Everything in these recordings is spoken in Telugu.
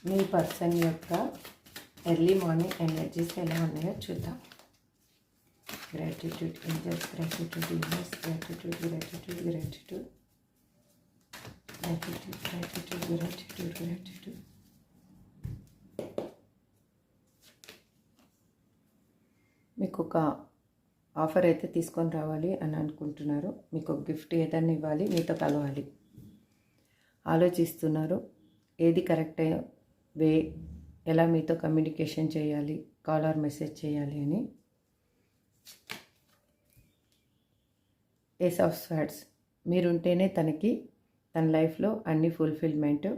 మీ పర్సన్ యొక్క ఎర్లీ మార్నింగ్ ఎనర్జీస్ ఎలా ఉన్నాయో చూద్దాం. Gratitude angels, gratitude universe, gratitude gratitude gratitude gratitude gratitude gratitude gratitude. మీకు ఒక ఆఫర్ అయితే తీసుకొని రావాలి అని అనుకుంటున్నారు. మీకు ఒక గిఫ్ట్ ఏదైనా ఇవ్వాలి, మీతో కలవాలి ఆలోచిస్తున్నారు. ఏది కరెక్ట్ వే, ఎలా మీతో కమ్యూనికేషన్ చేయాలి, కాల్ ఆర్ మెసేజ్ చేయాలి అని. ఏస్ ఆఫ్ స్వార్డ్స్, మీరుంటేనే తన లైఫ్లో అన్ని ఫుల్ఫిల్మెంట్,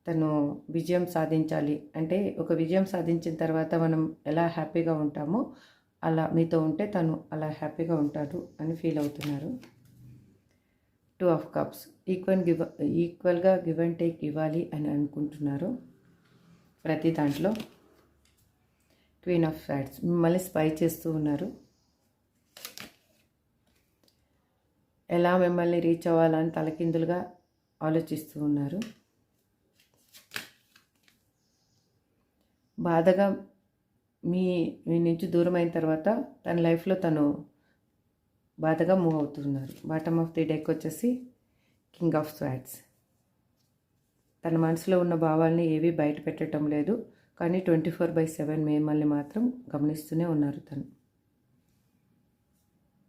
తను విజయం సాధించాలి అంటే, ఒక విజయం సాధించిన తర్వాత మనం ఎలా హ్యాపీగా ఉంటామో అలా మీతో ఉంటే తను అలా హ్యాపీగా ఉంటాడు అని ఫీల్ అవుతున్నారు. 2 ఆఫ్ కప్స్, ఈక్వల్గా గివ్ అండ్ టేక్ ఇవ్వాలి అని అనుకుంటున్నారు ప్రతి దాంట్లో. క్వీన్ ఆఫ్ స్వార్డ్స్, మిమ్మల్ని స్పై చేస్తూ ఉన్నారు. ఎలా మిమ్మల్ని రీచ్ అవ్వాలని తలకిందులుగా ఆలోచిస్తూ ఉన్నారు. బాధగా మీ నుంచి దూరం అయిన తర్వాత తన లైఫ్లో తను బాధగా మూవ్ అవుతున్నారు. బాటమ్ ఆఫ్ ది డెక్ వచ్చేసి కింగ్ ఆఫ్ స్వార్డ్స్. తన మనసులో ఉన్న భావాల్ని ఏవి బయట పెట్టడం లేదు, కానీ 24/7 మిమ్మల్ని మాత్రం గమనిస్తూనే ఉన్నారు తను.